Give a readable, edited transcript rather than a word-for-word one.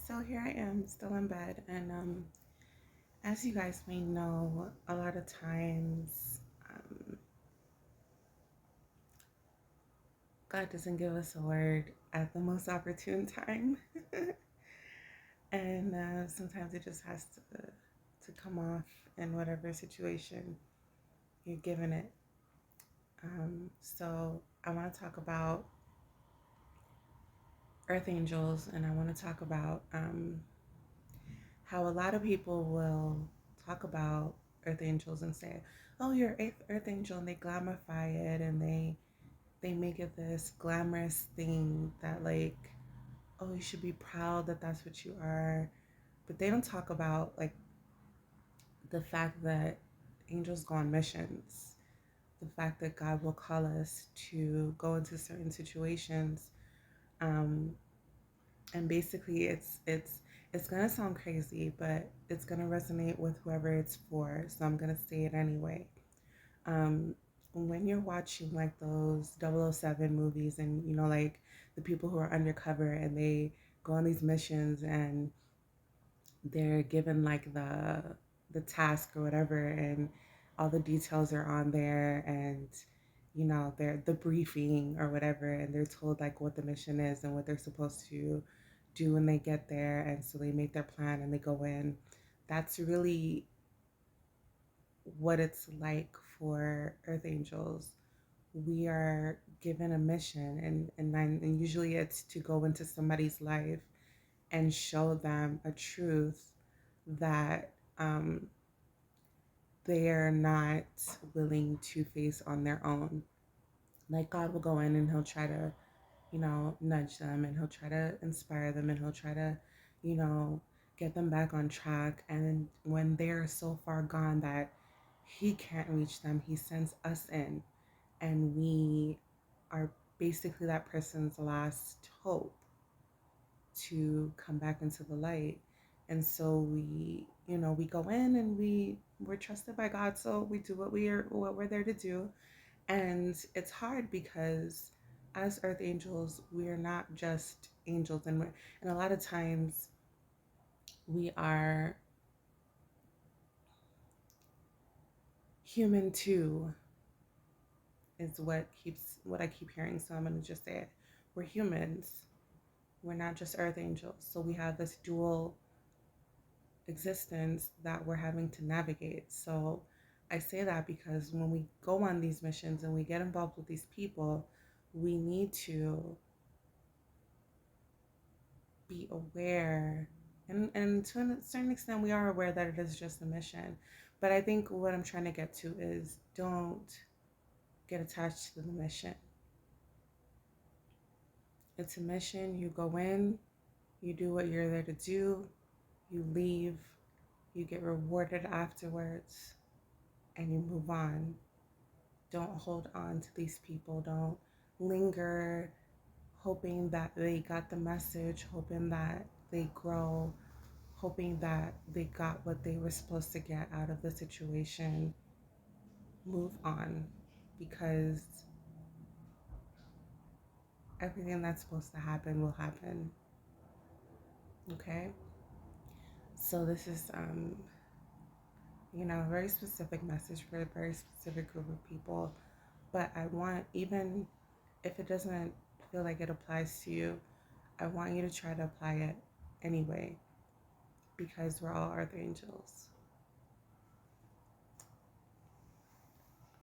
So here I am, still in bed, and as you guys may know, a lot of times God doesn't give us a word at the most opportune time, and sometimes it just has to come off in whatever situation you're given it. So I want to talk about earth angels, and I want to talk about how a lot of people will talk about earth angels and say, "Oh, you're earth angel," and they glamify it and they make it this glamorous thing that like, oh, you should be proud that that's what you are. But they don't talk about like the fact that angels go on missions, the fact that God will call us to go into certain situations. Um, and basically it's gonna sound crazy, but it's gonna resonate with whoever it's for. So I'm gonna say it anyway. Um, when you're watching like those 007 movies, and like the people who are undercover and they go on these missions and they're given like the task or whatever, and all the details are on there, and they're the briefing or whatever, and they're told like what the mission is and what they're supposed to do when they get there, and so they make their plan and they go in. That's really what it's like for earth angels. We are given a mission, and usually it's to go into somebody's life and show them a truth that they are not willing to face on their own. Like God will go in and he'll try to, nudge them, and he'll try to inspire them, and he'll try to, you know, get them back on track. And when they're so far gone that he can't reach them, he sends us in, and we are basically that person's last hope to come back into the light. And so we go in and we're trusted by God, so we do what we're there to do. And it's hard because as earth angels, we are not just angels, and a lot of times we are human too, is what I keep hearing. So I'm gonna just say it. We're humans. We're not just earth angels. So we have this dual existence that we're having to navigate. So I say that because when we go on these missions and we get involved with these people, we need to be aware. And to a certain extent, we are aware that it is just a mission. But I think what I'm trying to get to is don't get attached to the mission. It's a mission. You go in, you do what you're there to do, you leave, you get rewarded afterwards, and you move on. Don't hold on to these people. Don't linger hoping that they got the message, hoping that they grow, hoping that they got what they were supposed to get out of the situation. Move on, because everything that's supposed to happen will happen. Okay? So this is a very specific message for a very specific group of people. But I want, even if it doesn't feel like it applies to you, I want you to try to apply it anyway, because we're all earth angels.